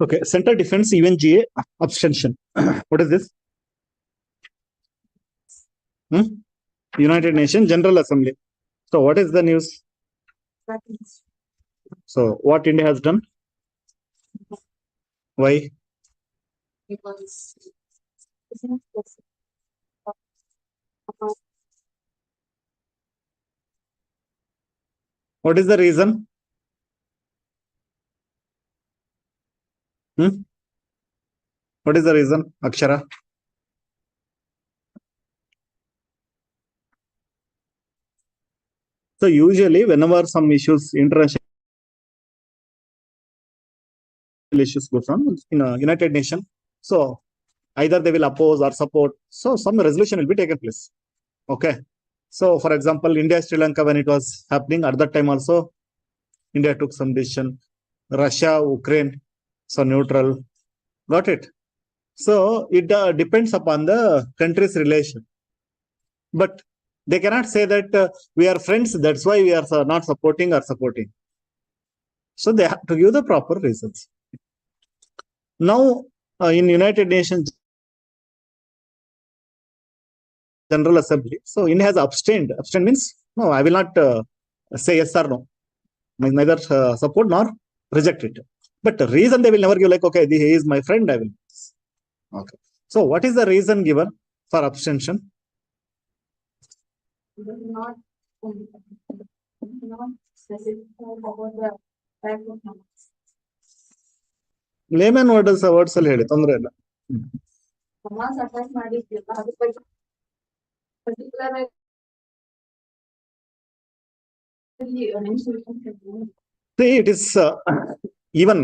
Okay, Center Defends UNGA Abstention. What is this? United Nations General Assembly. So what is the news? So what India has done? Why? Because What is the reason? What is the reason, Akshara? So usually whenever some issues, international issues goes on in a United Nations, so either they will oppose or support. So some resolution will be taken place. Okay. So for example, India, Sri Lanka, when it was happening at that time also, India took some decision. Russia, Ukraine, so neutral. Got it? So it depends upon the country's relation. But they cannot say that we are friends, that's why we are not supporting or supporting. So they have to give the proper reasons. Now, in United Nations General Assembly, so India has abstained. Abstain means, no, I will not say yes or no. Neither support nor reject it. But the reason they will never give, like, okay, he is my friend, I will. Okay. So what is the reason given for abstention? not specific about the type of numbers. Layman words ಅಲ್ಲಿ ಹೇಳಿ, ತೊಂದರೆ ಇಲ್ಲ. Hamas attack ಮಾಡಿದ್ದಿಲ್ಲ, ಅದು particular See, it is even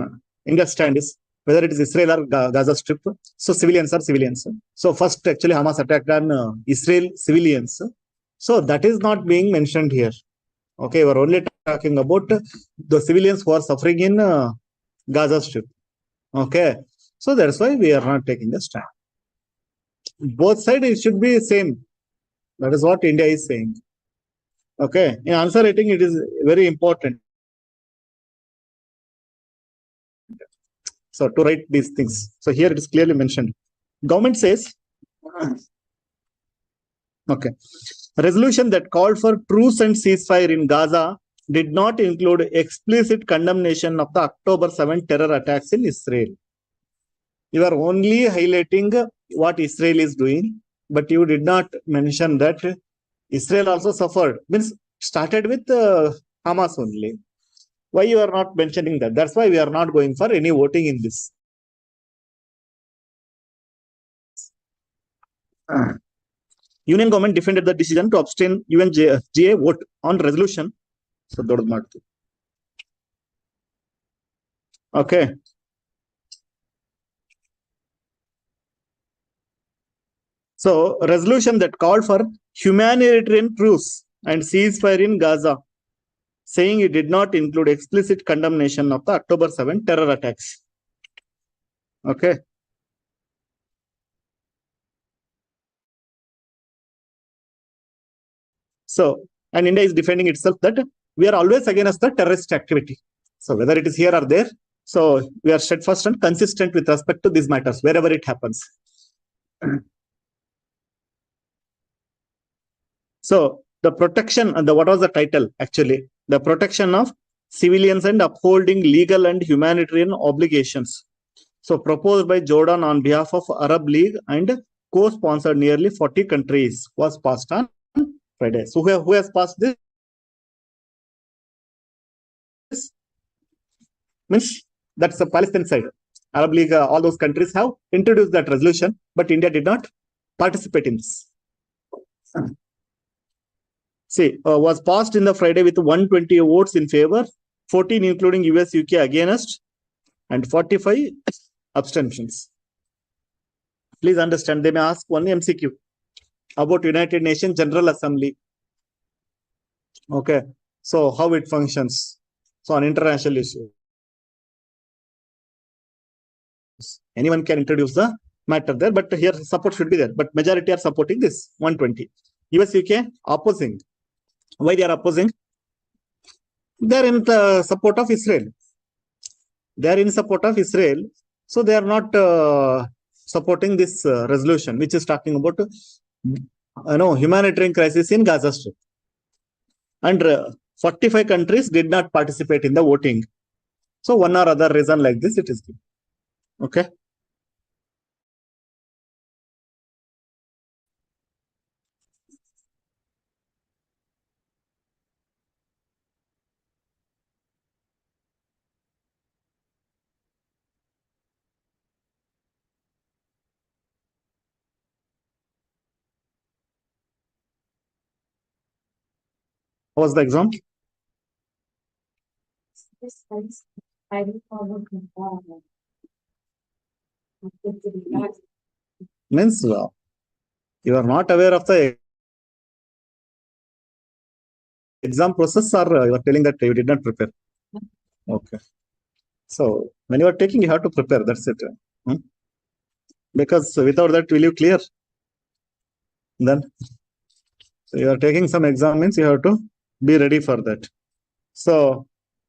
India stand is whether it is Israel or Gaza Strip. So civilians are civilians. So first, actually, Hamas attacked on Israel civilians. So that is not being mentioned here. Okay, we're only talking about the civilians who are suffering in Gaza Strip. Okay, so that's why we are not taking the stand. Both sides it should be same. That is what India is saying. Okay, in answer writing it is very important. So to write these things. So here it is clearly mentioned. Government says, okay, a resolution that called for truce and ceasefire in Gaza did not include explicit condemnation of the October 7 terror attacks in Israel. You are only highlighting what Israel is doing, but you did not mention that Israel also suffered. Means started with Hamas only. Why you are not mentioning that? That's why we are not going for any voting in this. Union government defended the decision to abstain UNGA vote on resolution. So, okay. So, resolution that called for humanitarian truce and ceasefire in Gaza, saying it did not include explicit condemnation of the October 7 terror attacks. Okay. So, and India is defending itself that we are always against the terrorist activity. So, whether it is here or there, so we are steadfast and consistent with respect to these matters, wherever it happens. So, the protection, what was the title actually? The protection of civilians and upholding legal and humanitarian obligations. So, proposed by Jordan on behalf of Arab League and co-sponsored nearly 40 countries, was passed on Friday. So, who has passed this? Means that's the Palestine side. Arab League, all those countries have introduced that resolution, but India did not participate in this. See, was passed in the Friday with 120 votes in favor, 14 including US, UK against, and 45 abstentions. Please understand, they may ask one MCQ about United Nations General Assembly. Okay, so how it functions. So on international issues, anyone can introduce the matter there, but here support should be there. But majority are supporting this 120. US, UK opposing. Why they are opposing? They are in the support of Israel. they are in support of Israel. So they are not supporting this resolution, which is talking about humanitarian crisis in Gaza Strip. And 45 countries did not participate in the voting. So one or other reason like this, it is given. Okay. How was the exam? This is I will follow conform. Means you are not aware of the exam process, or you are telling that you did not prepare? Okay. So when you are taking, you have to prepare. That's it. Because without that, will you clear? Then so you are taking some exam, means you have to be ready for that. So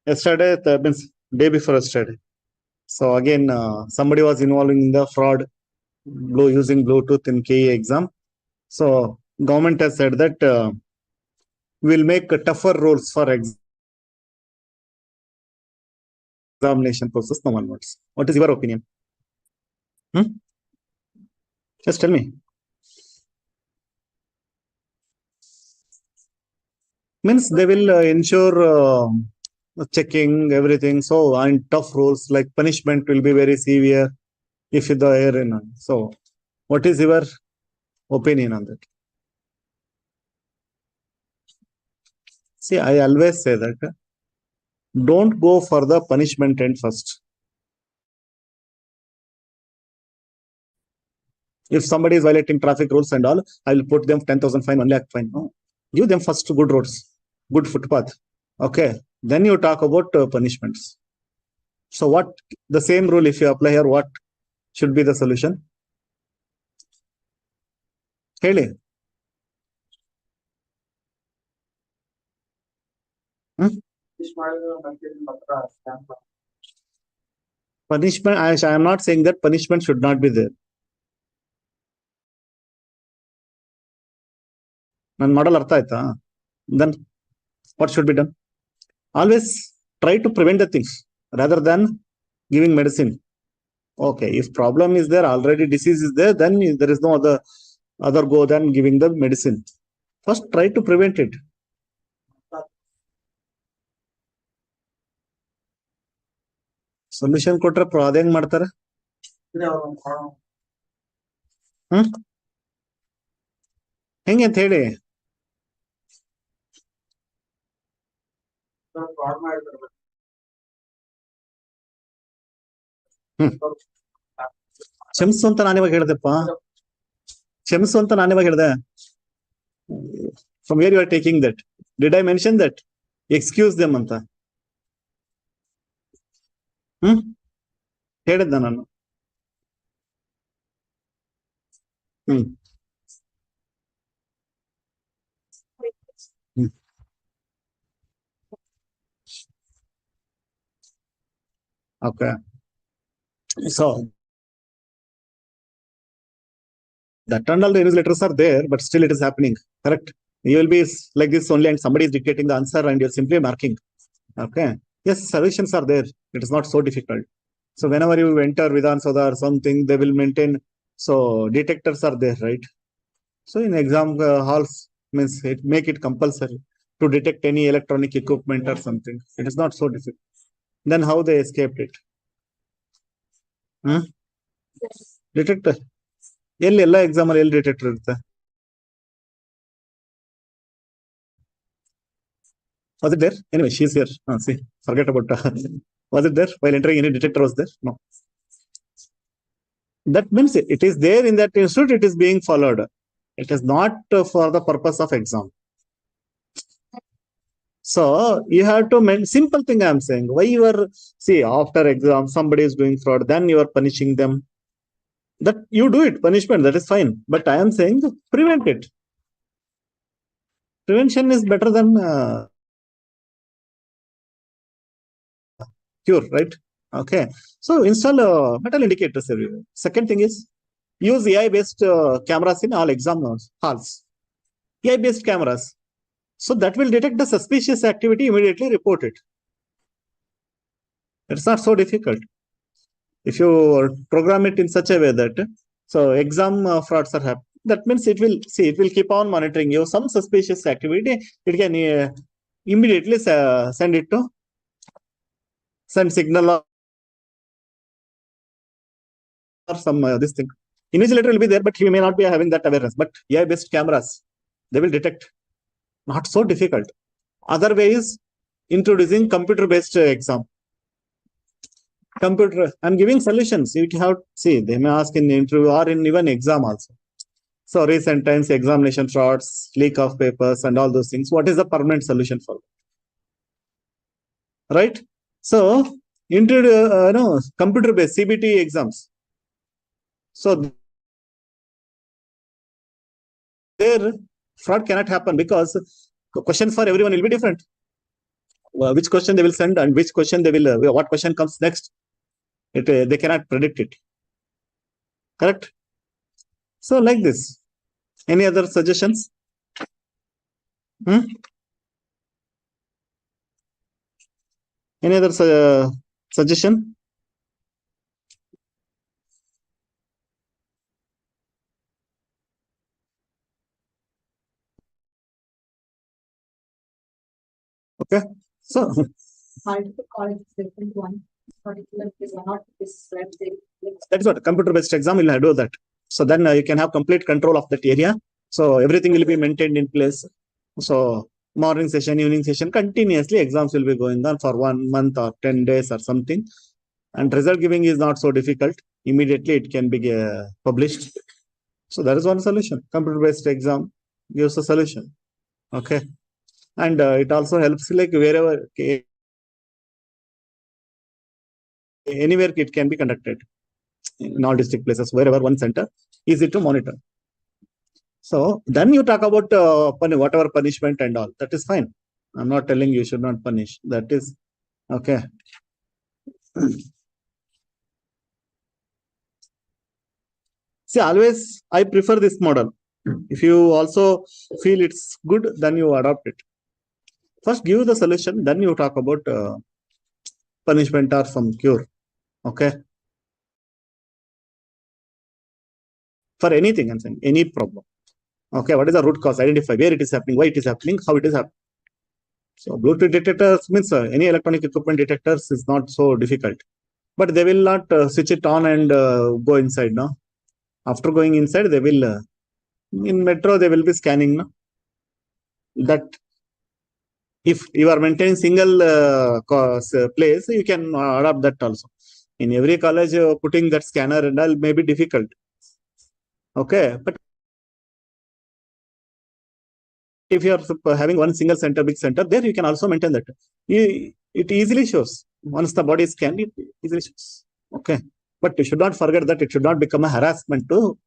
yesterday, that means day before yesterday. So again, somebody was involved in the fraud using Bluetooth in KE exam. So government has said that we'll make tougher rules for examination process now onwards. What is your opinion? Just tell me. Means they will ensure checking everything. So and tough rules like punishment will be very severe if the air in. So what is your opinion on that? See, I always say that don't go for the punishment end first. If somebody is violating traffic rules and all, I will put them 10,000 fine, 1 lakh fine. No. Give them first good roads, good footpath. Okay. Then you talk about punishments. So what the same rule, if you apply here, what should be the solution? Heli. Punishment, I am not saying that punishment should not be there. Nan model artha aita. Then what should be done? Always try to prevent the things rather than giving medicine. Okay, if problem is there, already disease is there, then there is no other go than giving the medicine. First, try to prevent it. Solution ಕೊಟ್ರೆ ಅದ ಹೆಂಗ್ ಮಾಡ್ತಾರೆ? ಹೆಂಗೆ ಅಂತ ಹೇಳಿ. ಕ್ಷಮಿಸು ಅಂತ ನಾನಿವಾಗ ಹೇಳ್ದೆಪ್ಪ. ಕ್ಷಮಿಸು ಅಂತ ನಾನಿವಾಗ ಹೇಳ್ದೆ. From where you are taking that? Did I mention that? Excuse them ಅಂತ. ಹೇಳಿದ್ದ ನಾನು. Okay. So that and all the news letters are there, but still it is happening. Correct? You will be like this only, and somebody is dictating the answer, and you're simply marking. Okay. Yes, solutions are there. It is not so difficult. So whenever you enter Vidhan Sabha or something, they will maintain. So detectors are there, right? So in exam halls, means it make it compulsory to detect any electronic equipment or something. It is not so difficult. Then how they escaped it? Detector. ಎಲ್ಲ exam ಅಲ್ಲಿ ಎಲ್ಲಿ detector ಇರುತ್ತೆ? Was it there? Anyway, she's here. See, forget about was it there while entering? Any detector was there? No. That means it is there in that institute. It is being followed. It is not for the purpose of exam. So you have to simple thing I am saying. Why you are after exam somebody is doing fraud, then you are punishing them. That you do it, punishment, that is fine. But I am saying prevent it. Prevention is better than cure, right? Okay. So install metal indicators everywhere. Second thing is use AI-based cameras in all exam halls. AI-based cameras. So that will detect the suspicious activity, immediately report it. It's not so difficult. If you program it in such a way that so exam frauds are happening, that means it will keep on monitoring you. Some suspicious activity, it can immediately send signal or some this thing. Invigilator will be there, but he may not be having that awareness. But AI-based cameras, they will detect. Not so difficult. Other way is introducing computer-based exam. I'm giving solutions. You have see, they may ask in the interview or in even exam also. So recent times examination frauds, leak of papers, and all those things. What is the permanent solution for that? Right? So introduce computer-based CBT exams. So there fraud cannot happen because questions for everyone will be different. Which question they will send and which question they will what question comes next, they cannot predict it. Correct? So like this. Any other suggestions? Any other suggestion? Okay. So Multiple colleges, different one, particular is not this website. that's what computer-based exam will do that. So then you can have complete control of that area. So everything will be maintained in place. So morning session, evening session, continuously exams will be going on for 1 month or 10 days or something. And result giving is not so difficult. Immediately it can be published. So that is one solution. Computer-based exam gives a solution. Okay. And it also helps like wherever, anywhere it can be conducted in all district places, wherever one center, easy to monitor. So then you talk about whatever punishment and all, that is fine. I'm not telling you should not punish. That is okay. See, always I prefer this model. If you also feel it's good, then you adopt it. First give the solution, then you talk about punishment or some cure. Okay. For anything, I'm saying any problem. Okay, what is the root cause? Identify where it is happening, why it is happening, how it is happening. So Bluetooth detectors means any electronic equipment detectors is not so difficult, but they will not switch it on and go inside. No, after going inside, they will in metro they will be scanning. No, that if you are maintaining single place, you can adopt that also. In every college, putting that scanner and all may be difficult. Okay, but if you are having one single center, big center, there you can also maintain that. It easily shows. Once the body is scanned, it easily shows. Okay. But you should not forget that it should not become a harassment to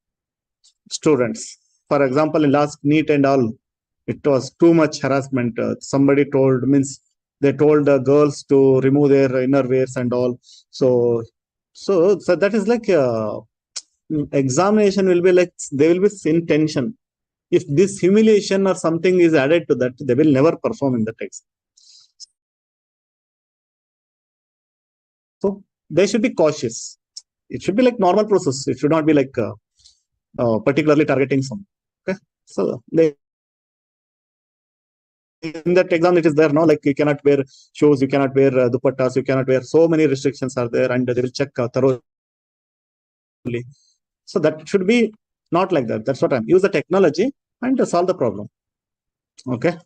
students. For example, in last NEET and all, it was too much harassment. Somebody means they told the girls to remove their innerwears and all. So that is like examination will be like, they will be in tension. If this humiliation or something is added to that, they will never perform in the text. So they should be cautious. It should be like normal process. It should not be like particularly targeting some. Okay. So in that exam, it is there, no? Like you cannot wear shoes, you cannot wear dupattas, you cannot wear. So many restrictions are there, and they will check thoroughly. So that should be not like that. That's what I'm use the technology and solve the problem. Okay.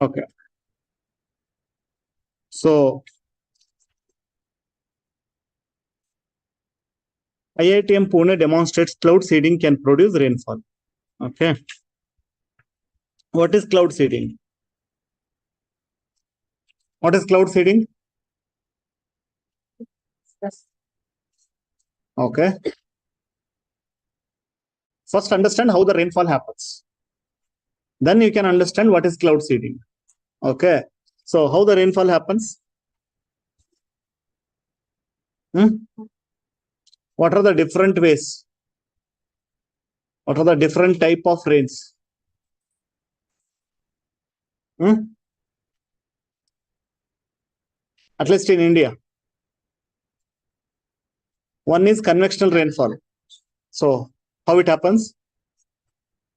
Okay. So IITM Pune demonstrates cloud seeding can produce rainfall. Okay. What is cloud seeding? What is cloud seeding? Yes. Okay. First understand how the rainfall happens. Then you can understand what is cloud seeding. Okay. So how the rainfall happens? What are the different ways? What are the different type of rains? At least in India. One is convectional rainfall. So how it happens?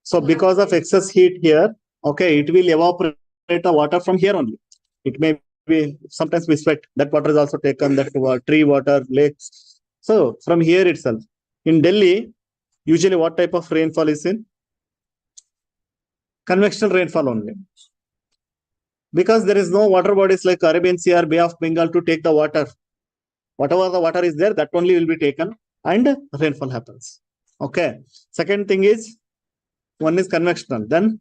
So because of excess heat here, okay, it will evaporate the water from here only. It may be, sometimes we sweat, that water is also taken, that tree water, lakes. So from here itself. In Delhi, usually what type of rainfall is in? Convectional rainfall only. Because there is no water bodies like Arabian Sea or Bay of Bengal to take the water. Whatever the water is there, that only will be taken and rainfall happens. Okay. Second thing is, one is convectional. Then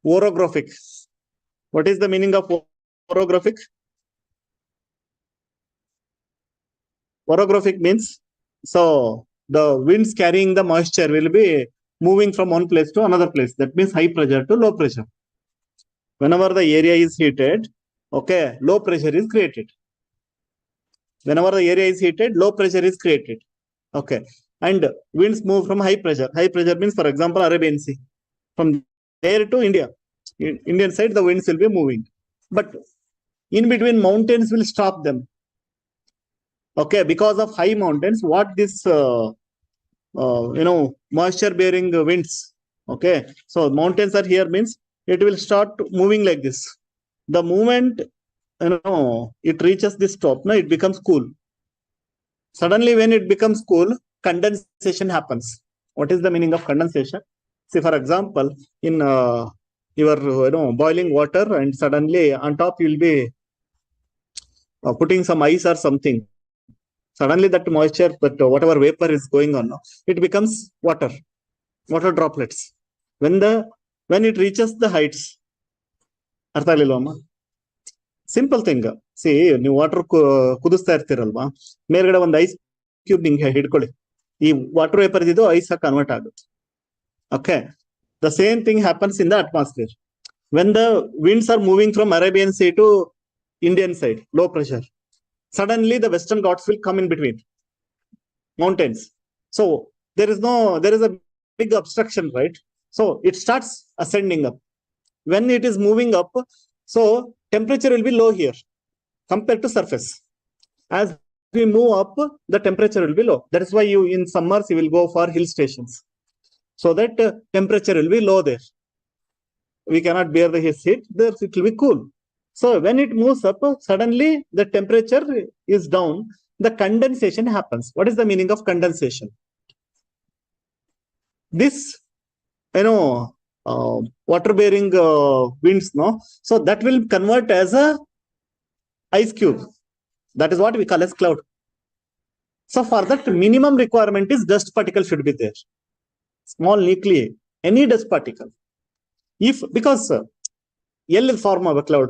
orographic. What is the meaning of orographic? Orographic means, so the winds carrying the moisture will be moving from one place to another place. That means high pressure to low pressure. Whenever the area is heated, okay, low pressure is created. Whenever the area is heated, low pressure is created. Okay. And winds move from high pressure. High pressure means, for example, Arabian Sea. From there to India. In Indian side, the winds will be moving. But in between, mountains will stop them. Okay, because of high mountains, what this moisture bearing winds. Okay, so mountains are here means it will start moving like this. The moment it reaches this top, now it becomes cool. Suddenly, when it becomes cool, condensation happens. What is the meaning of condensation? See, for example, in your boiling water, and suddenly on top you will be putting some ice or something. Suddenly that moisture, but whatever vapor is going on, it becomes water droplets. When it reaches the heights, simple thing. See, ನೀವು water ಕುದಿಸ್ತಾ ಇರ್ತೀರಲ್ವಾ, ಮೇಲ್ಗಡೆ ಒಂದು ice cube ನಿಂಗೆ ಹಿಡ್ಕೊಳ್ಳಿ, ಈ water vapour ಇದ್ದು ice convert ಆಗುತ್ತೆ. Okay, the same thing happens in the atmosphere. When the winds are moving from Arabian Sea to Indian side, low pressure, suddenly the Western Ghats will come in between mountains. So there is a big obstruction, right? So it starts ascending up. When it is moving up, so temperature will be low here compared to surface. As we move up, the temperature will be low. That is why in summers you will go for hill stations, so that temperature will be low there. We cannot bear the heat, there it will be cool. So when it moves up, suddenly the temperature is down, the condensation happens. What is the meaning of condensation? This, water bearing winds, so that will convert as a ice cube. That is what we call as cloud. So for that, minimum requirement is dust particle should be there. Small nuclei, any dust particle. Because L is form of a cloud.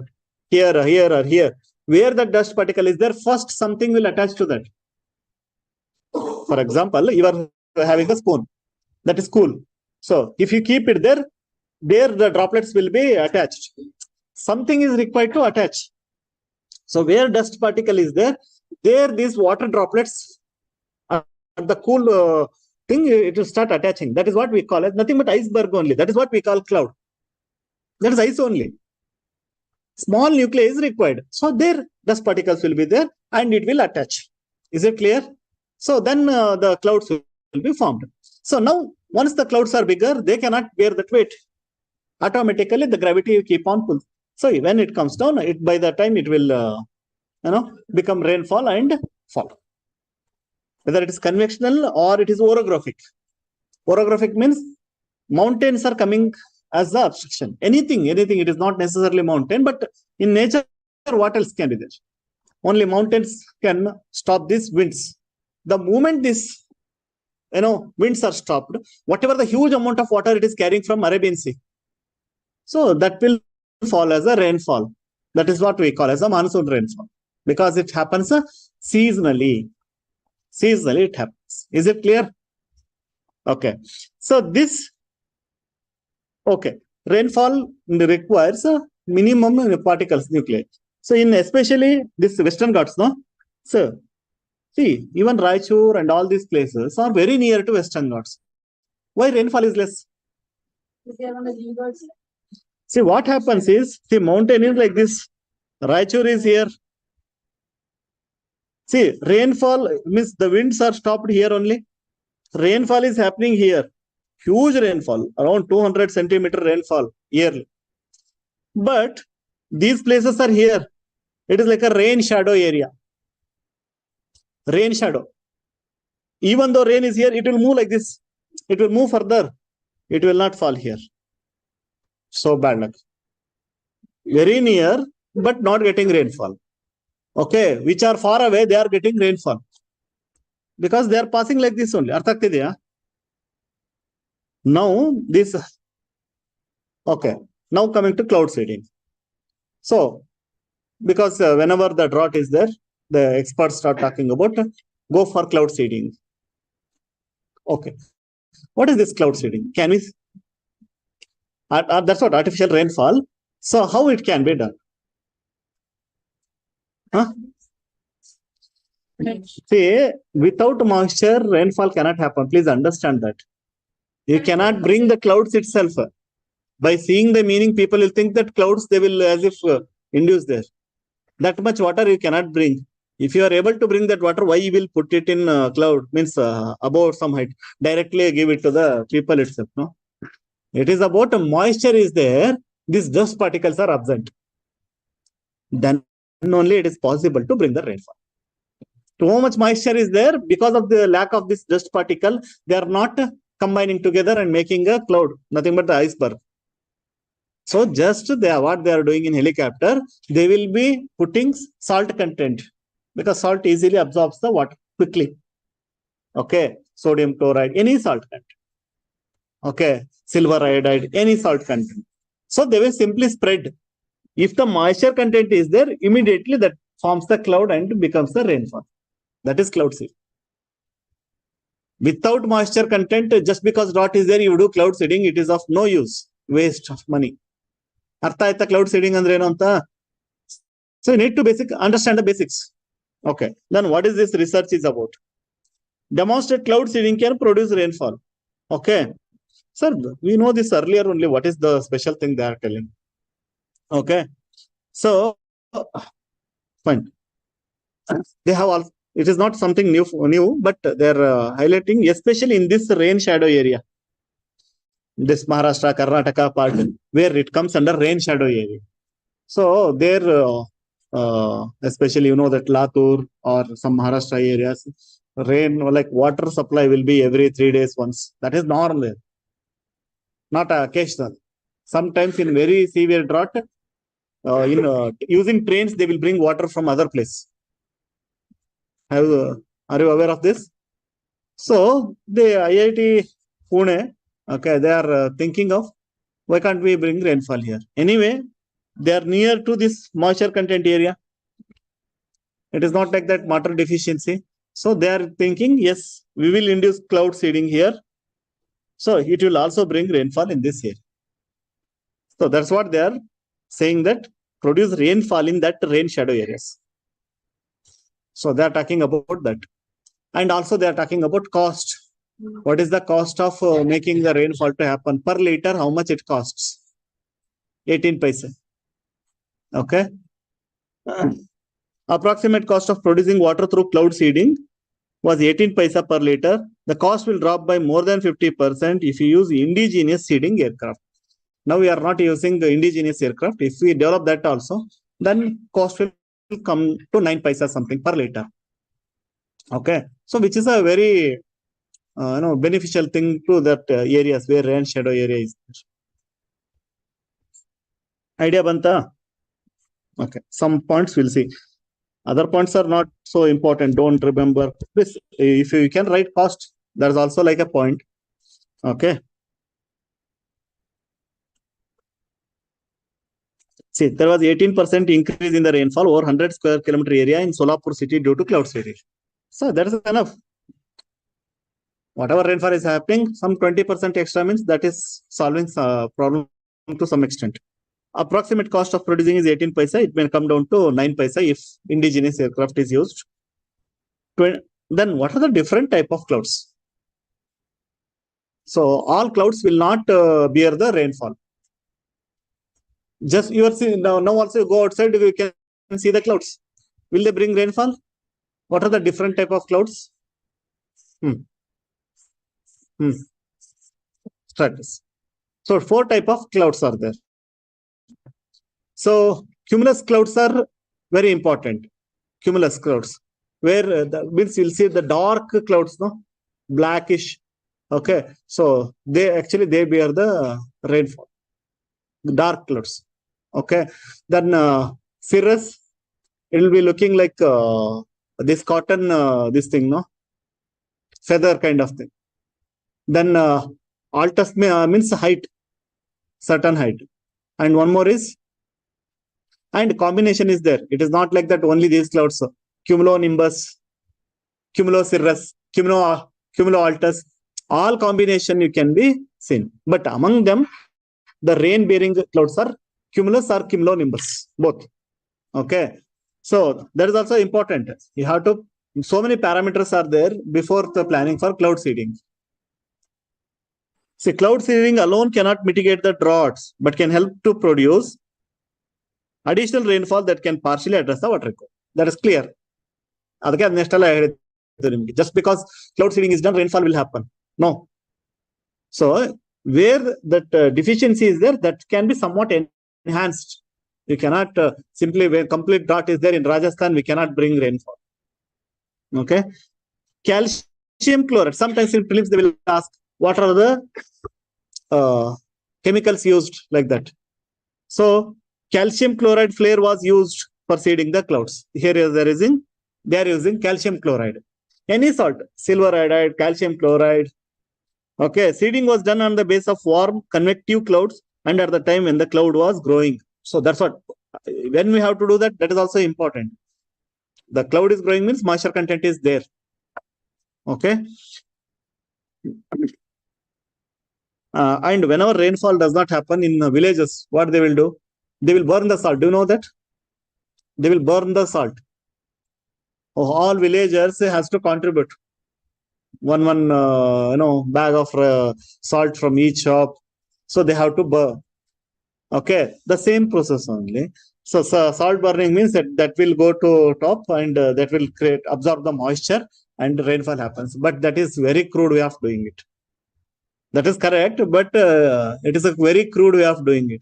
Here or here. Where the dust particle is there, first something will attach to that. For example, you are having a spoon. That is cool. So if you keep it there the droplets will be attached. Something is required to attach. So where dust particle is there these water droplets at the cool thing, it will start attaching. That is what we call it. Nothing but iceberg only. That is what we call cloud. That is ice only. Small nuclei is required. So there dust particles will be there and it will attach. Is it clear? So then the clouds will be formed. So now once the clouds are bigger, they cannot bear that weight. Automatically the gravity will keep on pulling. So when it comes down, by the time it will become rainfall and fall. Whether it is convectional or it is orographic. Orographic means mountains are coming as the obstruction. Anything, it is not necessarily mountain, but in nature, what else can be there? Only mountains can stop these winds. The moment this, winds are stopped, whatever the huge amount of water it is carrying from Arabian Sea, so that will fall as a rainfall. That is what we call as a monsoon rainfall, because it happens seasonally. Seasonally it happens. Is it clear? Okay. So this, rainfall requires a minimum particles nuclei. So in especially this Western Ghats, no? So see, even Raichur and all these places are very near to Western Ghats. Why rainfall is less? See, what happens is, the mountain is like this. Raichur is here. See, rainfall means the winds are stopped here only. Rainfall is happening here. Huge rainfall, around 200 centimeter rainfall yearly. But these places are here. It is like a rain shadow area. Rain shadow. Even though rain is here, it will move like this. It will move further. It will not fall here. So bad luck. Very near, but not getting rainfall. Okay, which are far away, they are getting rainfall. Because they are passing like this only. Now, this. Okay, now coming to cloud seeding. So, because whenever the drought is there, the experts start talking about go for cloud seeding. Okay, what is this cloud seeding? Can we? That's what artificial rainfall. So, how it can be done? Huh? See, without moisture, rainfall cannot happen. Please understand that. You cannot bring the clouds itself. By seeing the meaning, people will think that clouds, they will as if induce there. That much water you cannot bring. If you are able to bring that water, why you will put it in cloud? Means above some height. Directly give it to the people itself. No, it is about moisture is there. These dust particles are absent. Then only it is possible to bring the rainfall. Too much moisture is there, because of the lack of this dust particle, they are not combining together and making a cloud, nothing but the iceberg. So just what they are doing in helicopter, they will be putting salt content, because salt easily absorbs the water quickly. Okay, sodium chloride, any salt content. Okay, silver iodide, any salt content. So they will simply spread. If the moisture content is there, immediately that forms the cloud and becomes the rainfall. That is cloud seeding. Without moisture content, just because drought is there, you do cloud seeding, it is of no use. Waste of money. Artha aita cloud seeding andre enu anta? So you need to understand the basics. Okay. Then what is this research is about? Demonstrate cloud seeding can produce rainfall. Okay. Sir, we know this earlier only. What is the special thing they are telling? Okay. So, fine. They have all. It is not something new, but they are highlighting, especially in this rain shadow area. This Maharashtra, Karnataka part, where it comes under rain shadow area. So there, especially that Latur or some Maharashtra areas, rain like water supply will be every 3 days once. That is normal, not occasional. Sometimes in very severe drought, using trains, they will bring water from other place. Are you aware of this? So the IIT Pune, okay, they are thinking of why can't we bring rainfall here? Anyway, they are near to this moisture content area. It is not like that water deficiency. So they are thinking, yes, we will induce cloud seeding here. So it will also bring rainfall in this area. So that's what they are saying, that produce rainfall in that rain shadow areas. So they are talking about that. And also they are talking about cost. What is the cost of making the rainfall to happen? Per liter, how much it costs? 18 paise. Okay. Approximate cost of producing water through cloud seeding was 18 paisa per liter. The cost will drop by more than 50% if you use indigenous seeding aircraft. Now we are not using the indigenous aircraft. If we develop that also, then cost will come to 9 paisa something per liter. Okay. So which is a very beneficial thing to that areas where rain shadow area is there. Idea banta? Okay, some points we'll see. Other points are not so important. Don't remember this. If you can write cost, there's also like a point. Okay. See, there was 18% increase in the rainfall over 100 square kilometer area in Solapur city due to cloud seeding. So that is enough. Whatever rainfall is happening, some 20% extra means that is solving problem to some extent. Approximate cost of producing is 18 paisa. It may come down to 9 paisa if indigenous aircraft is used. Then what are the different type of clouds? So all clouds will not bear the rainfall. Just you are seeing now also you go outside, you can see the clouds. Will they bring rainfall? What are the different type of clouds? Stratus. So 4 type of clouds are there. So cumulus clouds are very important. Cumulus clouds, where the means you'll see the dark clouds, no, blackish. Okay, so they bear the rainfall. Dark clouds. Okay, then cirrus, it will be looking like this cotton, this thing, no, feather kind of thing. Then altus means height, certain height, and one more is, and combination is there. It is not like that only these clouds. Cumulonimbus, cumulocirrus, cumuloaltus, all combination you can be seen. But among them, the rain-bearing clouds are cumulus or cumulonimbus, both. Okay. So that is also important. You have to, so many parameters are there before the planning for cloud seeding. See, cloud seeding alone cannot mitigate the droughts, but can help to produce additional rainfall that can partially address the water requirement. That is clear. Just because cloud seeding is done, rainfall will happen. No. So where that deficiency is there, that can be somewhat enhanced. You cannot simply, when complete drought is there in Rajasthan, we cannot bring rainfall. Okay. Calcium chloride. Sometimes in prelims they will ask, what are the chemicals used like that? So calcium chloride flare was used for seeding the clouds. Here they are using calcium chloride. Any salt, silver iodide, calcium chloride. Okay, seeding was done on the base of warm convective clouds and at the time when the cloud was growing. So that's what, when we have to do that, that is also important. The cloud is growing means moisture content is there. Okay. And whenever rainfall does not happen in villages, what they will do? They will burn the salt. Do you know that? They will burn the salt. All villagers has to contribute one bag of salt from each shop. So they have to burn. Okay, the same process only. So salt burning means that will go to top and that will absorb the moisture and rainfall happens. But that is very crude way of doing it. That is correct, but it is a very crude way of doing it.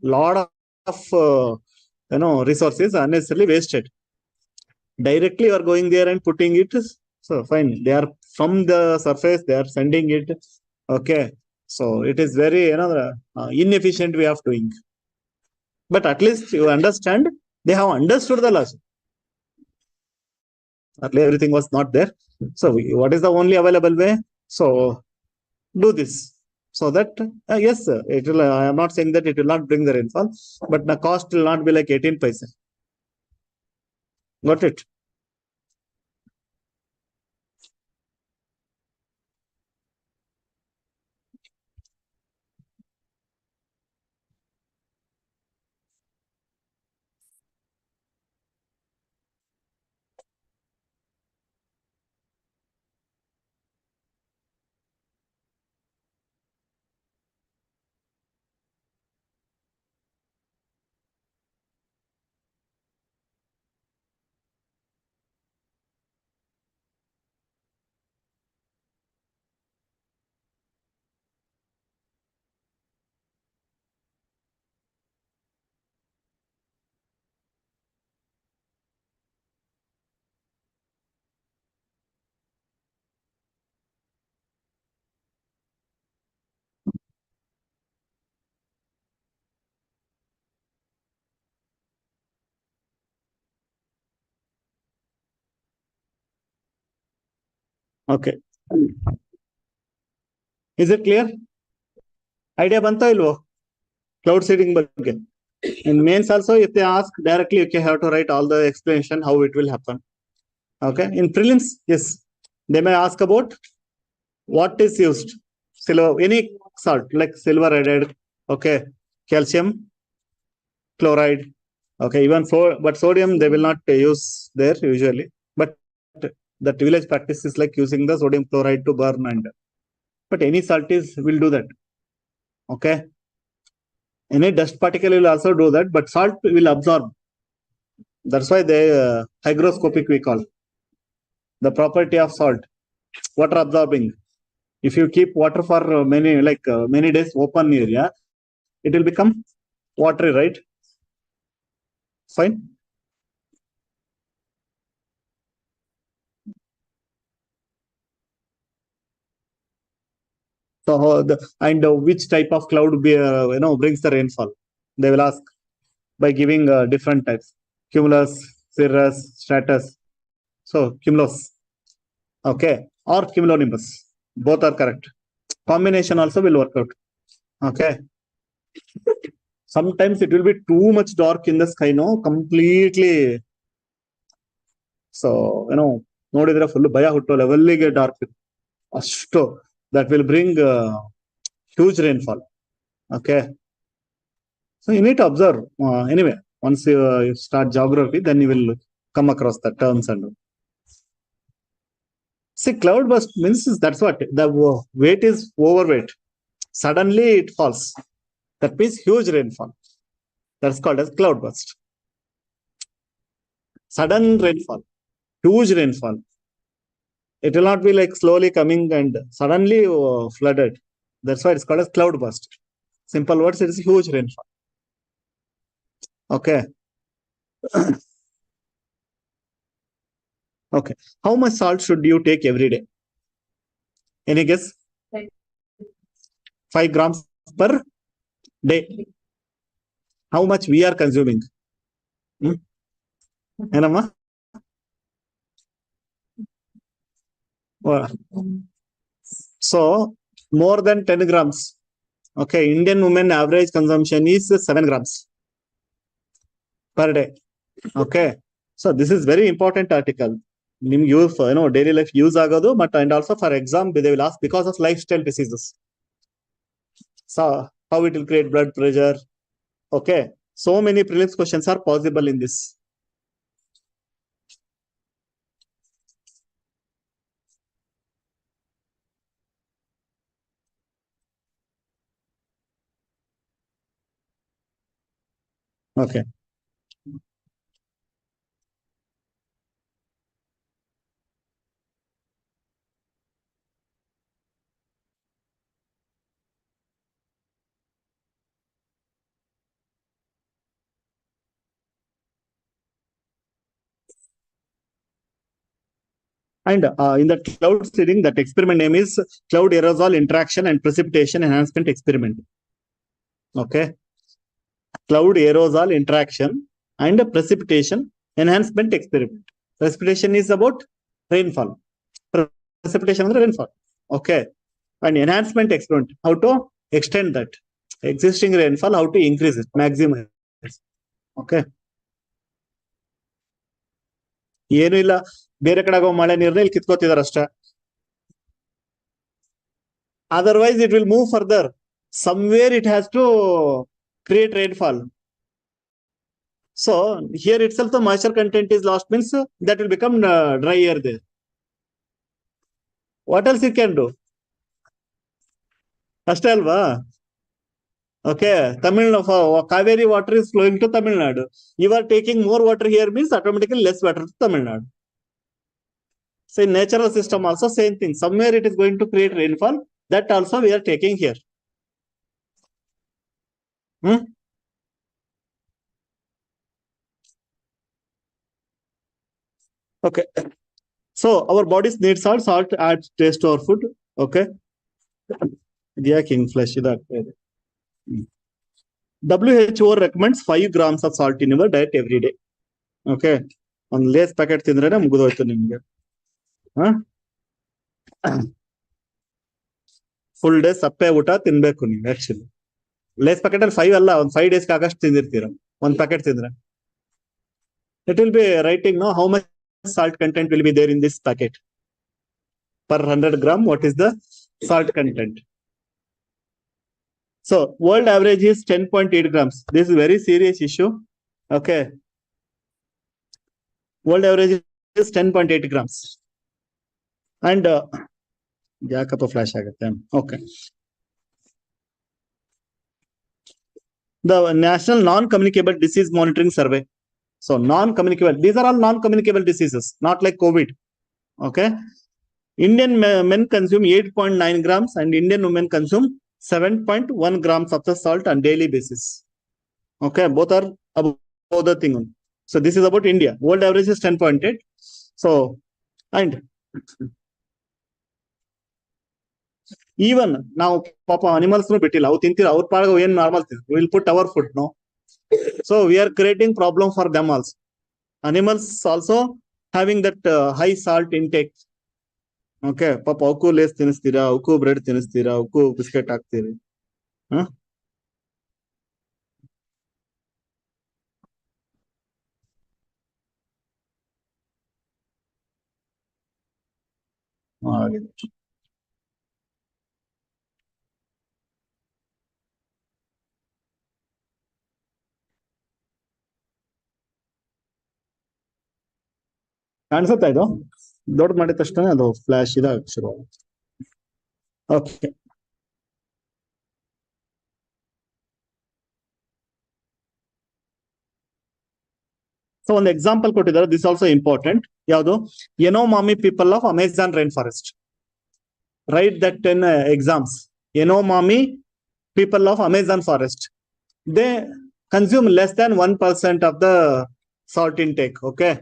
Lot of resources unnecessarily wasted. Directly you are going there and putting it. So fine, they are from the surface, they are sending it. Okay, so it is very inefficient way of doing. But at least you understand, they have understood the logic. Earlier everything was not there. So what is the only available way? So do this. So that, yes, it will, I am not saying that it will not bring the rainfall, but the cost will not be like 18 paisa. Got it? Okay. Is it clear? Idea banta ilvo? Cloud seeding ಬಗ್ಗೆ. In mains also, if they ask directly, you have to write all the explanation how it will happen. Okay. In prelims, yes, they may ask about what is used. Silver, any salt like silver added. Okay. Calcium chloride. Okay. Even but sodium they will not use there usually. But that village practice is like using the sodium chloride to burn and. But any salt is will do that. Okay. Any dust particle will also do that, but salt will absorb. That's why they hygroscopic we call the property of salt, water absorbing. If you keep water for many days open area, it will become watery, right? Fine. So which type of cloud brings the rainfall? They will ask by giving different types: cumulus, cirrus, stratus. So cumulus, okay, or cumulonimbus. Both are correct. Combination also will work out. Okay. Sometimes it will be too much dark in the sky, no, completely. So ನೋಡಿದ್ರೆ full ಭಯ ಹುಟ್ಟೋ ಲೆವೆಲ್ಗೆ dark ಅಷ್ಟು that will bring huge rainfall. Okay. So you need to observe. Anyway, once you start geography, then you will come across the terms and. See, cloud burst means that's what the weight is overweight. Suddenly it falls. That means huge rainfall. That's called as cloud burst. Sudden rainfall, huge rainfall. It will not be like slowly coming and suddenly flooded. That's why it's called as cloud burst. Simple words, it is huge rainfall. Okay. Okay. How much salt should you take every day? Any guess? 5 grams per day. How much we are consuming? Enama? So more than 10 grams. Okay, Indian women average consumption is 7 grams per day. Okay, so this is very important article. Use daily life use agado, but and also for exam they will ask because of lifestyle diseases. So how it will create blood pressure. Okay, so many prelims questions are possible in this. Okay. And in the cloud seeding, that experiment name is cloud aerosol interaction and precipitation enhancement experiment. Okay. Cloud aerosol interaction and precipitation enhancement experiment. Precipitation is about rainfall. Precipitation is rainfall. Okay. And enhancement experiment, how to extend that existing rainfall, how to increase it, maximize. Okay. ಏನು ಇಲ್ಲ, ಬೇರೆ ಕಡೆ ಆಗೋ ಮಳೆ ನೀರನ್ನ ಇಲ್ಲಿ ಕಿತ್ಕೋತಿದಾರೆ ಅಷ್ಟೇ. Otherwise it will move further. Somewhere it has to create rainfall. So here itself the moisture content is lost, means that will become dry air there. What else you can do? ಅಷ್ಟೇ ಅಲ್ವಾ? Okay, Tamil Kaveri water is flowing to Tamil Nadu. You are taking more water here means automatically less water to Tamil Nadu. So in natural system also same thing. Somewhere it is going to create rainfall. That also we are taking here. Okay. So our bodies need salt. Salt adds taste to our food. Okay. King flesh. WHO recommends 5 grams of salt in your diet every day. Okay. On less packet tindrena mugudoytu nimge. Full day ಸಪ್ಪೆ ಊಟ ತಿನ್ಬೇಕು ನೀವು actually. Lace packet ಅಲ್ಲಿ 5 ಅಲ್ಲ, ಒಂದು 5 days ಆಗಷ್ಟು ತಿಂದಿರ್ತೀರ ಒಂದು packet ತಿಂದ್ರೆ. It will be writing no how much salt content will be there in this packet per 100 gram. What is the salt content? So world average is 10.8 grams. This is a very serious issue. Okay, world average is 10.8 grams. And ಯಾಕಪ್ಪ flash ಆಗುತ್ತೆ? Okay. The National Non-Communicable Disease Monitoring Survey. So non-communicable, these are all non-communicable diseases, not like COVID. Okay. Indian men consume 8.9 grams and Indian women consume 7.1 grams of the salt on daily basis. Okay, both are above the thing. So this is about India. World average is 10.8. So, and even now, papa animals no bittilla. Avu tintir our paga yen normal thing. We will put our food, no. So we are creating problem for them also. Animals also having that high salt intake. Okay, papa avku lace tinistira, avku bread tinistira, avku biscuit haktiri. Huh? ಕಾಣಿಸುತ್ತಾ ಇದು? ದೊಡ್ಡ ಮಾಡಿದ ತಕ್ಷಣ ಅದು flash ಇದಾಗ ಶುರು. Okay, so ಒಂದು example ಕೊಟ್ಟಿದ್ದಾರೆ. This also important. ಯಾವುದು? Yanomami people of Amazon rainforest. Write that in exams. Yanomami people of Amazon forest, they consume less than 1% of the salt intake. Okay,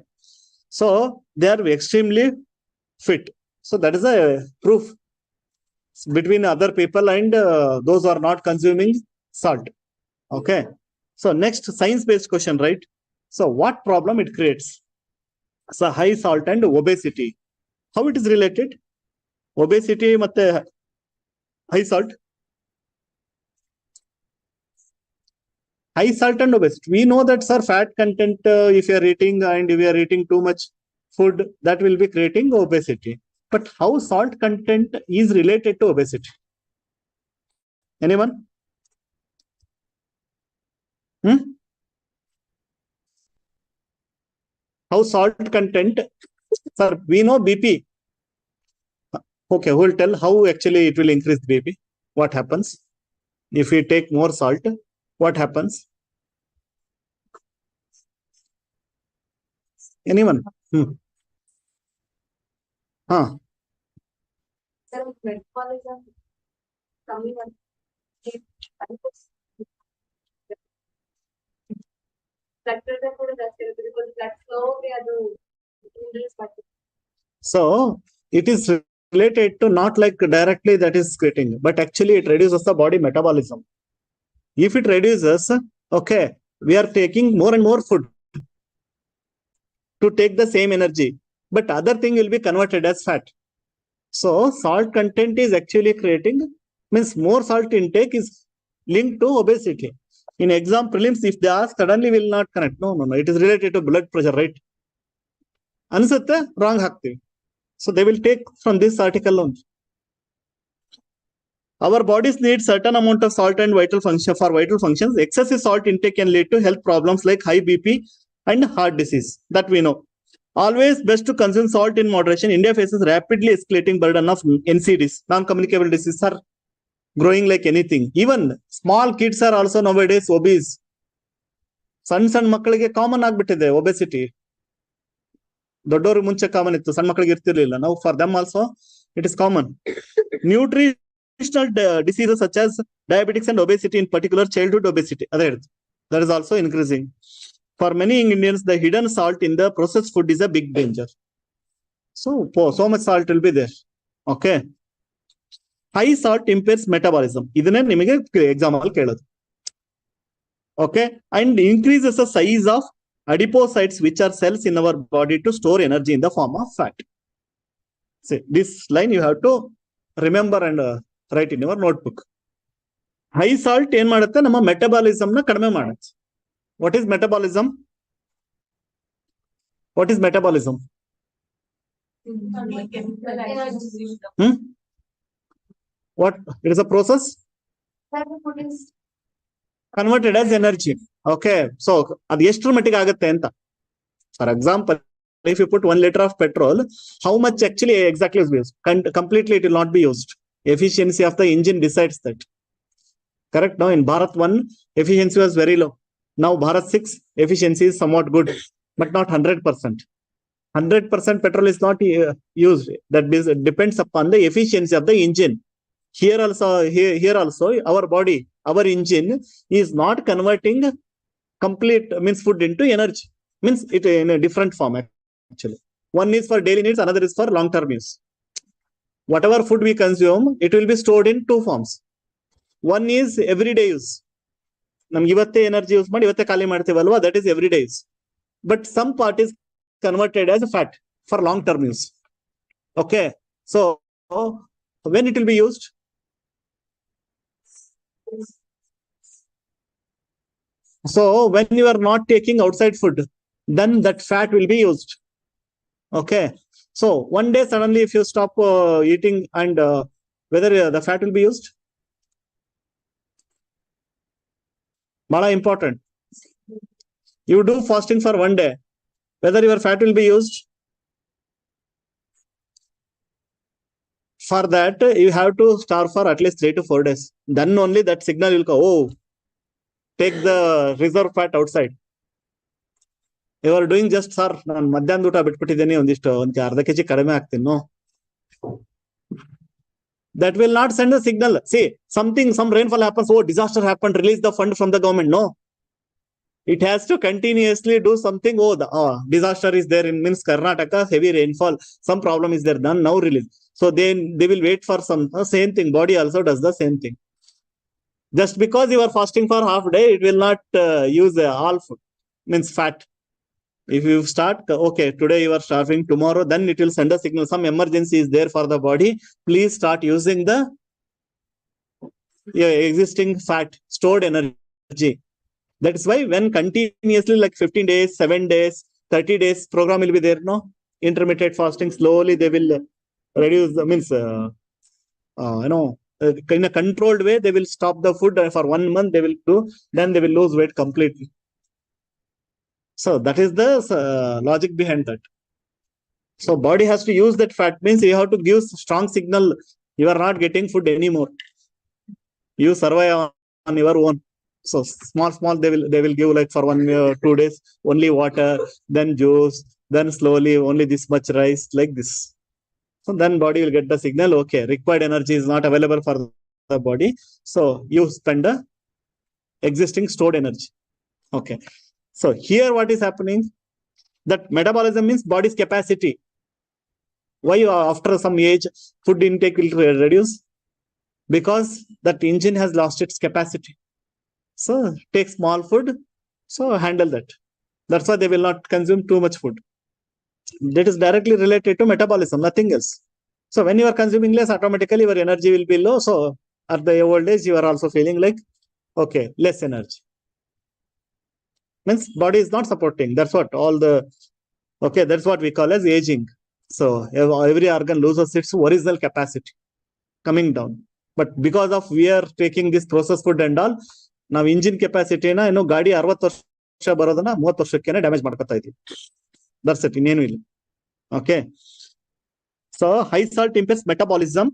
so they are extremely fit. So that is a proof between other people and those who are not consuming salt. Okay, so next science-based question, right? So what problem it creates? So high salt and obesity. How it is related? Obesity ಮತ್ತೆ high salt. High salt and obesity. We know that, sir, fat content, if you are eating and if you are eating too much food, that will be creating obesity. But how salt content is related to obesity? Anyone? How salt content? Sir, we know BP. Okay, who will tell how actually it will increase BP? What happens if we take more salt? What happens? Anyone? Sir, metabolism coming on. So it is related to not like directly that is creating, but actually it reduces the body metabolism. If it reduces, okay, we are taking more and more food to take the same energy, but other thing will be converted as fat. So salt content is actually creating, means more salt intake is linked to obesity. In exam prelims, if they ask, suddenly will not connect. No, it is related to blood pressure, right? Ansatte wrong hakti. So they will take from this article only. Our bodies need certain amount of salt and vital function for vital functions. Excessive salt intake can lead to health problems like high BP and heart disease. That we know. Always best to consume salt in moderation. India faces rapidly escalating burden of NCDs, non-communicable diseases are growing like anything. Even small kids are also nowadays obese. ಸಣ್ಣ ಮಕ್ಕಳಿಗೆ common ಆಗ್ಬಿಟ್ಟಿದೆ obesity. ದೊಡ್ಡವರು ಮುಂಚೆ common ಇತ್ತು, ಸಣ್ಣ ಮಕ್ಕಳಿಗೆ ಇರ್ತಿರ್ಲಿಲ್ಲ. ನಾವು for them also it is common. Nutritional diseases such as diabetics and obesity, in particular childhood obesity, that is also increasing. For many Indians, the hidden salt in the processed food is a big danger. So much salt will be there. Okay. High salt impairs metabolism. ಇದನ್ನೇ ನಿಮಗೆ exam ಅಲ್ಲಿ ಕೇಳೋದು. Okay, and increases the size of adipocytes, which are cells in our body to store energy in the form of fat. See, this line you have to remember and write in your notebook. High salt ಏನ್ ಮಾಡುತ್ತೆ ನಮ್ಮ metabolism ನ ಕಡಿಮೆ ಮಾಡುತ್ತೆ. What is metabolism? What is metabolism? What? It is a process converted as energy. Okay. So, ಅದು ಎಷ್ಟರ ಮಟ್ಟಿಗೆ ಆಗುತ್ತೆ ಅಂತ. For example, if you put 1 liter of petrol, how much actually exactly is used? Completely it will not be used. Efficiency of the engine decides that. Correct? Now in Bharat 1, efficiency was very low. Now Bharat 6, efficiency is somewhat good, but not 100%. 100% petrol is not used. That depends upon the efficiency of the engine. Here also, our body, our engine is not converting complete means food into energy. Means it in a different form actually. One is for daily needs, another is for long-term use. Whatever food we consume, it will be stored in two forms. One is everyday use. ನಮ್ಗೆ ಇವತ್ತೇ energy use ಮಾಡಿ ಇವತ್ತೇ ಖಾಲಿ ಮಾಡ್ತೀವಲ್ವಾ, that is everyday use. But some part is converted as a fat for long-term use. Okay. So when it will be used? So when you are not taking outside food, then that fat will be used. Okay. So one day suddenly if you stop eating and whether the fat will be used? Bala important. You do fasting for one day, whether your fat will be used? For that, you have to starve for at least 3 to 4 days. Then only that signal will go, oh, take the reserve fat outside. You are doing just, sir, ನಾನು ಮಧ್ಯಾಹ್ನ ಊಟ ಬಿಟ್ಬಿಟ್ಟಿದ್ದೀನಿ ಒಂದಿಷ್ಟು ಅರ್ಧ KG ಕಡಿಮೆ ಆಗ್ತೀನಿ. No. That will not send a signal. See, some rainfall happens, oh, disaster happened, release the fund from the government. No. It has to continuously do something. Oh, the disaster is there in means Karnataka, heavy rainfall, some problem is there, done, now release. So then they will wait for some same thing. Body also does the same thing. Just because you are fasting for half day, it will not use all food, means fat. If you start, okay, today you are starving, tomorrow, then it will send a signal. Some emergency is there for the body. Please start using the existing fat, stored energy. That is why when continuously like 15 days, 7 days, 30 days program will be there, no? Intermittent fasting, slowly they will reduce, means, in a controlled way, they will stop the food for 1 month, they will do, then they will lose weight completely. So that is the logic behind that. So body has to use that fat, means you have to give strong signal. You are not getting food anymore. You survive on your own. So small, they will give like for 1 year, 2 days, only water, then juice, then slowly only this much rice, like this. So then body will get the signal, okay, required energy is not available for the body. So you spend the existing stored energy. Okay. So here what is happening? That metabolism means body's capacity. Why after some age food intake will reduce? Because that engine has lost its capacity. So take small food, so handle that. That's why they will not consume too much food. That is directly related to metabolism, nothing else. So when you are consuming less, automatically your energy will be low. So at the old age, you are also feeling like, okay, less energy. Means body is not supporting. That's what that's what we call as aging. So every organ loses its original capacity, coming down. But because of we are taking this processed food and all, now engine capacity na ಗಾಡಿ 60 ವರ್ಷ ಬರೋದನ್ನ 30 ವರ್ಷಕ್ಕೆ damage ಮಾಡ್ಕೊತಾ ಇದೀವಿ. That's it, ಇನ್ನೇನು ಇಲ್ಲ. Okay. So high salt impairs metabolism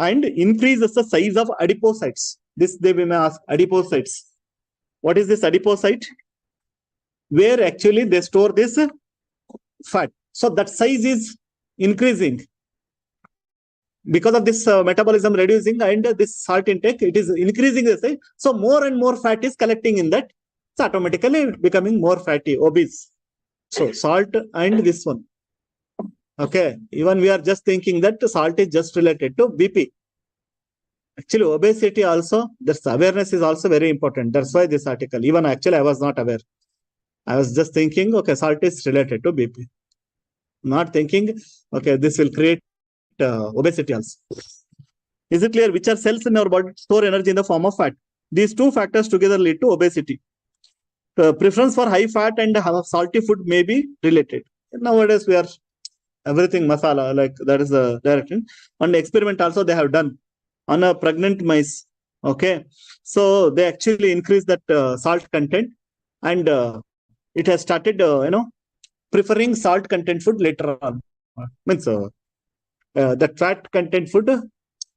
and increases the size of adipocytes. This they may ask, adipocytes. What is this adipocyte? Where actually they store this fat. So that size is increasing. Because of this metabolism reducing and this salt intake, it is increasing the size. So more and more fat is collecting in that. So automatically becoming more fatty, obese. So salt and this one. Okay. Even we are just thinking that salt is just related to BP. Actually, obesity also, this awareness is also very important. That's why this article, even actually I was not aware. I was just thinking, okay, salt is related to BP. Not thinking, okay, this will create obesity also. Is it clear? Which are cells in our body store energy in the form of fat? These two factors together lead to obesity. Preference for high fat and salty food may be related. Nowadays, we are everything masala, like that is the direction. On the experiment also they have done on a pregnant mice. Okay, so they actually increase that salt content, and it has started, preferring salt content food later on. Means that fat content food,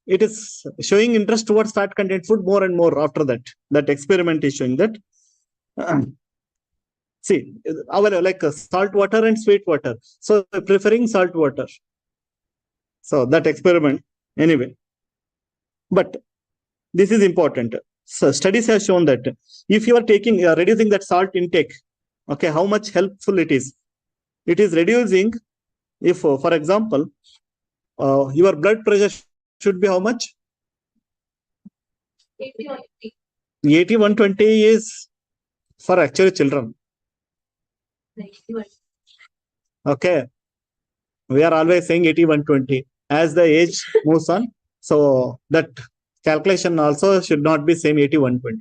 it is showing interest towards fat content food more and more after that. That experiment is showing that. See, our like salt water and sweet water. So preferring salt water. So that experiment anyway. But this is important. So studies have shown that if you are taking reducing that salt intake, okay, how much helpful it is. It is reducing if, for example, your blood pressure should be how much? 80/120 is for actually children. Okay, we are always saying 80/120 as the age moves on. So that calculation also should not be same 80/120.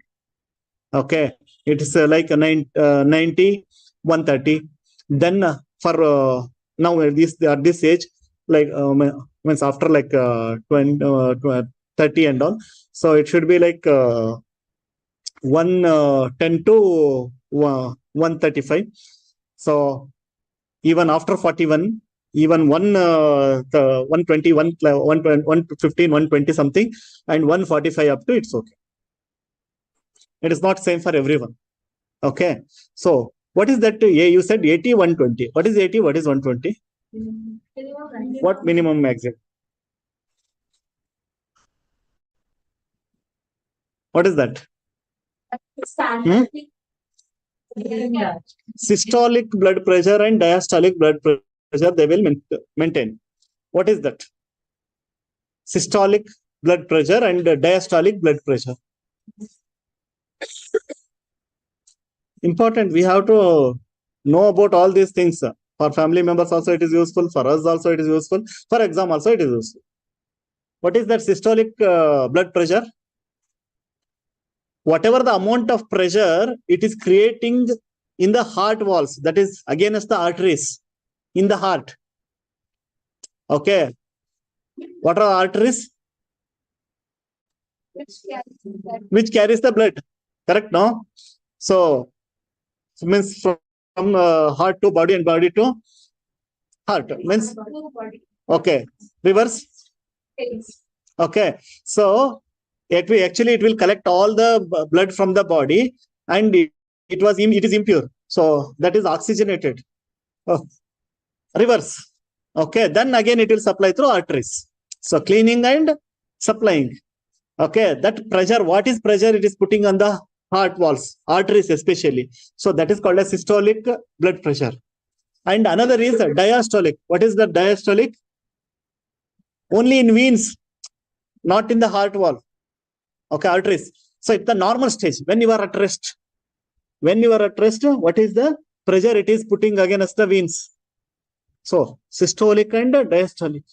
Okay, it is like a 90/130. Then for now at this age, like means after like 30 and all, so it should be like 110 to 135. So even after 41, even 120, 115, 120 something, and 145 up to, it's okay. It is not same for everyone. Okay. So what is that? You said 80/120. What is 80? What is 120? What minimum maximum? What is that? Systolic blood pressure and diastolic blood pressure they will maintain. What is that? Systolic blood pressure and diastolic blood pressure. Important. We have to know about all these things. For family members also it is useful. For us also it is useful. For exam also it is useful. What is that systolic blood pressure? Whatever the amount of pressure it is creating in the heart walls, that is against the arteries in the heart. Okay. What are the arteries? Which carries the blood. Correct, no? So means from heart to body and body to heart. Means, okay. Reverse. Okay. So it will collect all the blood from the body, and it is impure. So that is oxygenated. Oh. Reverse. Okay. Then again it will supply through arteries. So cleaning and supplying. Okay. That pressure, what is pressure it is putting on the heart walls, arteries especially. So that is called a systolic blood pressure. And another is diastolic. What is the diastolic? Only in veins, not in the heart wall. Okay, arteries. So it's the normal stage. When you are at rest, what is the pressure it is putting against the veins? So systolic and diastolic,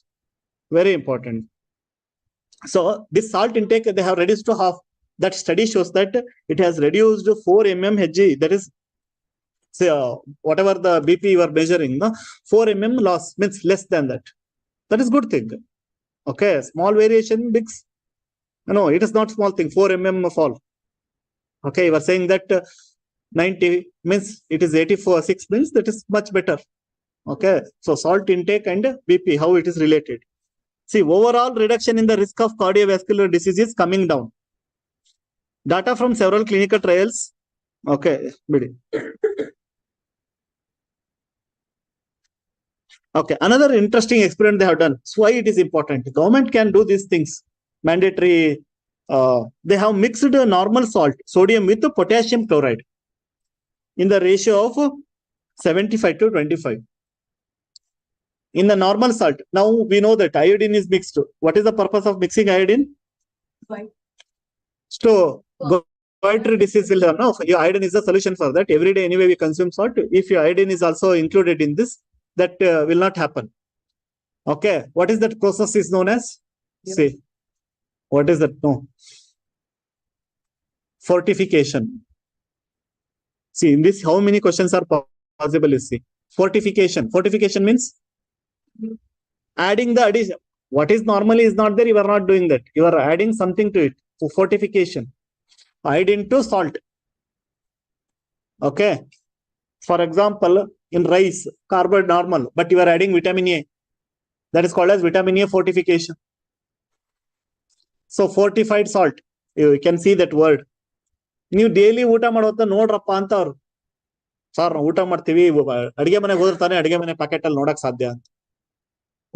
very important. So this salt intake they have reduced to half. That study shows that it has reduced 4 mmHg. That is, say, whatever the BP you are measuring, 4 mm loss means less than that. That is good thing. Okay, small variation, big. No, it is not small thing. 4 mm fall. Okay, you are saying that 90 means it is 84.6 means that is much better. Okay, so salt intake and BP, how it is related. See, overall reduction in the risk of cardiovascular disease is coming down. Data from several clinical trials. Okay, okay, another interesting experiment they have done. So why it is important? The government can do these things. Mandatory. They have mixed normal salt, sodium with potassium chloride in the ratio of 75/25. In the normal salt, now we know that iodine is mixed. What is the purpose of mixing iodine? So goiter disease will have no. Your iodine is the solution for that. Every day anyway we consume salt. If your iodine is also included in this, that will not happen. Okay, what is that process is known as? Yep. See, what is that? No. Fortification. See, in this, how many questions are possible? You see, fortification. Fortification means adding the addition. What is normally is not there. You are not doing that. You are adding something to it. So fortification. Add into salt. Okay. For example, in rice, carb normal, but you are adding vitamin A. That is called as vitamin A fortification. So fortified salt. You can see that word. ನೀವು daily ಊಟ ಮಾಡೋದ ನೋಡ್ರಪ್ಪ ಅಂತ ಅವ್ರು sir ನಾವು ಊಟ ಮಾಡ್ತೀವಿ ಅಡಿಗೆ ಮನೆಗೆ ಹೋದ್ರೆ ತಾನೇ ಅಡಿಗೆ ಮನೆ ಪ್ಯಾಕೆಟ್ ಅಲ್ಲಿ ನೋಡಕ್ ಸಾಧ್ಯ ಅಂತ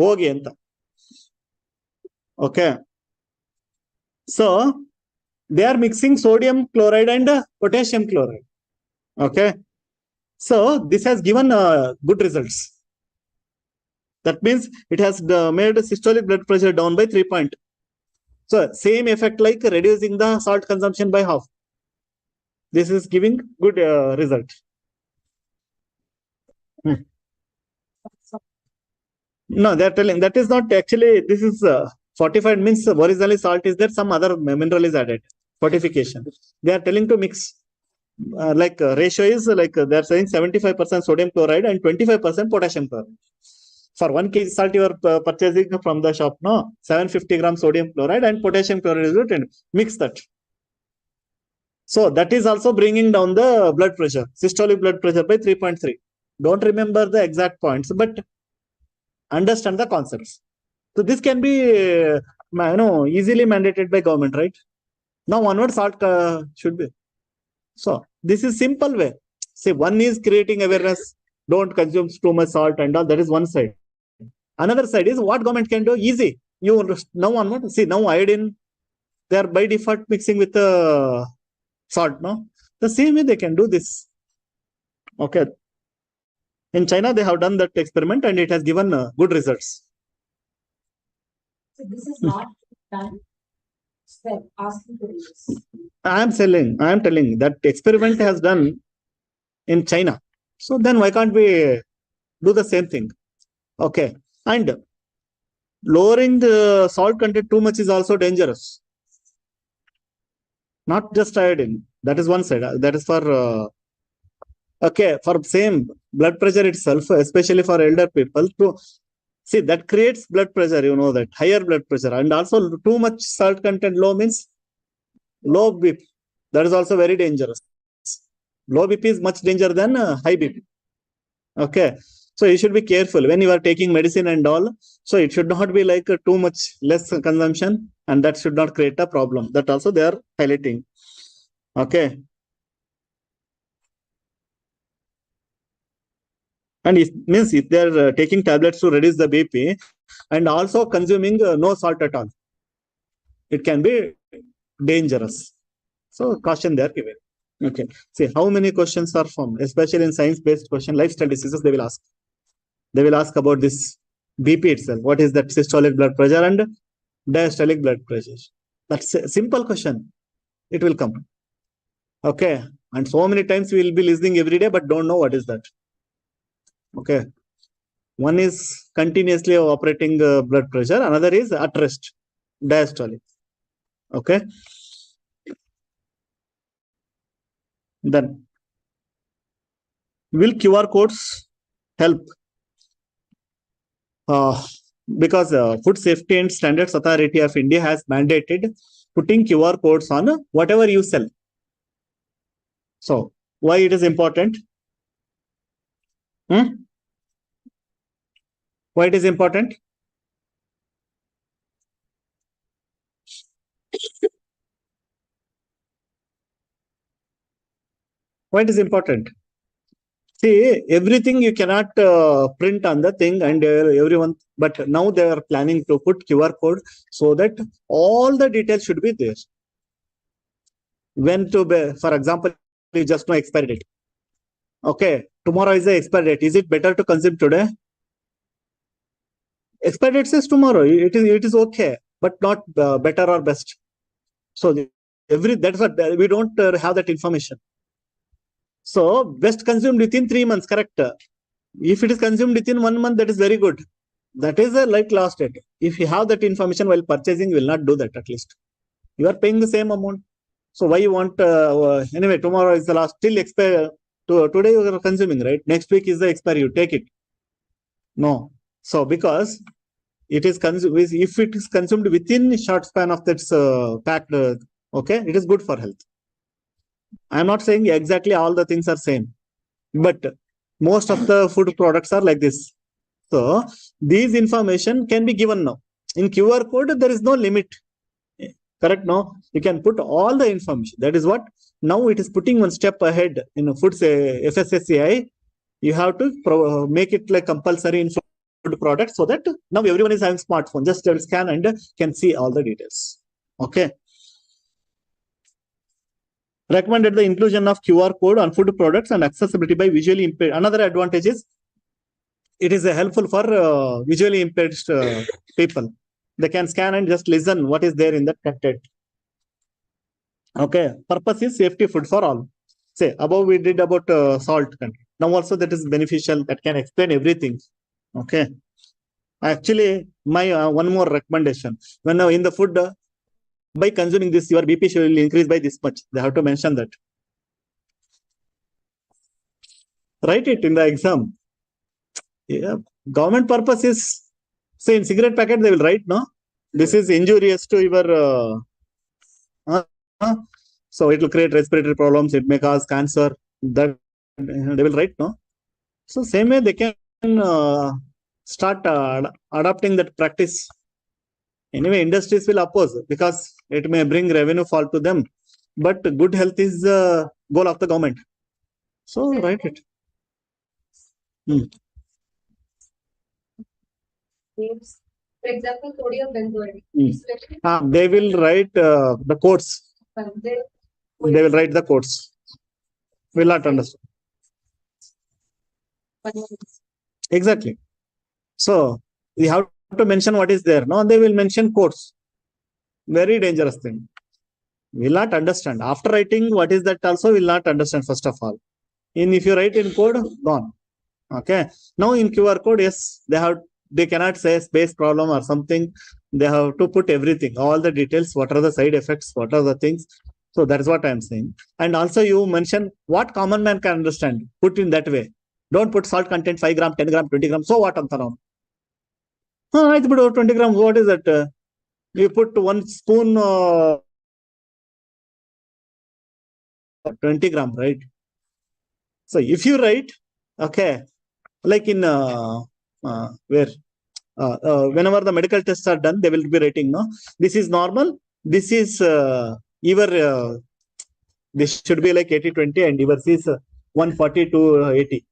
ಹೋಗಿ ಅಂತ okay so they are mixing sodium chloride and potassium chloride okay so this has given good results that means it has made systolic blood pressure down by 3 point. So same effect like reducing the salt consumption by half. This is giving good result. No, they are telling that is not actually, this is fortified means originally salt is there, some other mineral is added. Fortification. They are telling to mix. Like ratio is like they are saying 75% sodium chloride and 25% potassium chloride. For 1 kg salt you are purchasing from the shop, no, 750 grams sodium chloride and potassium chloride is written. Mix that. So that is also bringing down the blood pressure, systolic blood pressure by 3.3. Don't remember the exact points, but understand the concepts. So this can be, easily mandated by government, right? Now onward salt should be. So this is simple way. See, one is creating awareness. Don't consume too much salt and all. That is one side. Another side is what government can do. Easy. You now onward. See, now iodine, they are by default mixing with salt. No, the same way they can do this. Okay. In China, they have done that experiment and it has given good results. So this is not done. Step asking to do this. I am telling that experiment has done in China. So then why can't we do the same thing? Okay. And lowering the salt content too much is also dangerous. Not just iodine. That is one side. That is for okay, for same blood pressure itself, especially for elder people. To see, that creates blood pressure. You know that higher blood pressure, and also too much salt content low means low BP. That is also very dangerous. Low BP is much danger than high BP. Okay. So you should be careful when you are taking medicine and all. So it should not be like too much less consumption, and that should not create a problem. That also they are highlighting. Okay. And it means if they are taking tablets to reduce the BP and also consuming no salt at all, it can be dangerous. So caution they are given. Okay. See how many questions are formed, especially in science-based question, lifestyle diseases. They will ask. They will ask about this BP itself. What is that systolic blood pressure and diastolic blood pressure? That's a simple question. It will come. Okay. And so many times we will be listening every day, but don't know what is that. Okay. One is continuously operating blood pressure. Another is at rest, diastolic. Okay. Then will QR codes help? Because Food Safety and Standards Authority of India has mandated putting QR codes on whatever you sell. So why it is important? Why it is important? Why it is important? See, everything you cannot print on the thing and everyone, but now they are planning to put QR code so that all the details should be there. When to be, for example, you just know expiry date. Okay, tomorrow is the expiry date. Is it better to consume today? Expiry date says tomorrow. It is okay, but not better or best. So that's what we don't have that information. So best consumed within 3 months, correct? If it is consumed within 1 month, that is very good. That is a like last state. If you have that information while purchasing, you will not do that at least. You are paying the same amount. So why you want, anyway, tomorrow is the last, till expire, today you are consuming, right? Next week is the expiry, you take it. No. So because it is consumed, if it is consumed within short span of that packed, okay, it is good for health. I am not saying exactly all the things are same, but most of the food products are like this. So these information can be given now. In QR code, there is no limit. Correct? No, you can put all the information. That is what now it is putting one step ahead in food FSSAI. You have to make it like compulsory in food products so that now everyone is having smartphone. Just scan and can see all the details. Okay. Recommended the inclusion of QR code on food products and accessibility by visually impaired. Another advantage is it is helpful for visually impaired people. They can scan and just listen what is there in that content. Okay. Purpose is safety food for all. Say above we did about salt content. Now also that is beneficial. That can explain everything. Okay. Actually, my one more recommendation. When in the food, by consuming this, your BP should increase by this much. They have to mention that. Write it in the exam. Yeah. Government purpose is, say in cigarette packet, they will write, no? This is injurious to your, so it will create respiratory problems. It may cause cancer. That they will write, no? So same way they can start adopting that practice. Anyway, industries will oppose because it may bring revenue fall to them. But good health is the goal of the government. So write it. For example, sodium benzoate. They will write the codes. They will write the codes. Will not understand. Exactly. So we have to mention what is there. No, they will mention codes. Very dangerous thing. Will not understand. After writing what is that also will not understand first of all. If you write in code, gone. Okay. Now in QR code, yes, they cannot say space problem or something. They have to put everything, all the details, what are the side effects, what are the things. So that is what I am saying. And also you mention what common man can understand. Put in that way. Don't put salt content 5 gram, 10 gram, 20 gram. So what anta now? I put 20 gram. What is that? You put 1 spoon 20 gram, right? So if you write, okay, like in where whenever the medical tests are done, they will be writing, no, this is normal, this is this should be like 80-20 and yours is 140 to 80.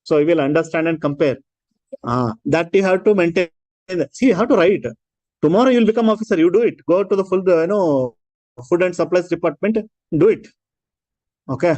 So you will understand and compare. That you have to maintain. See, you have to write. Tomorrow you will become officer. You do it. Go to the full, food and supplies department. Do it. Okay.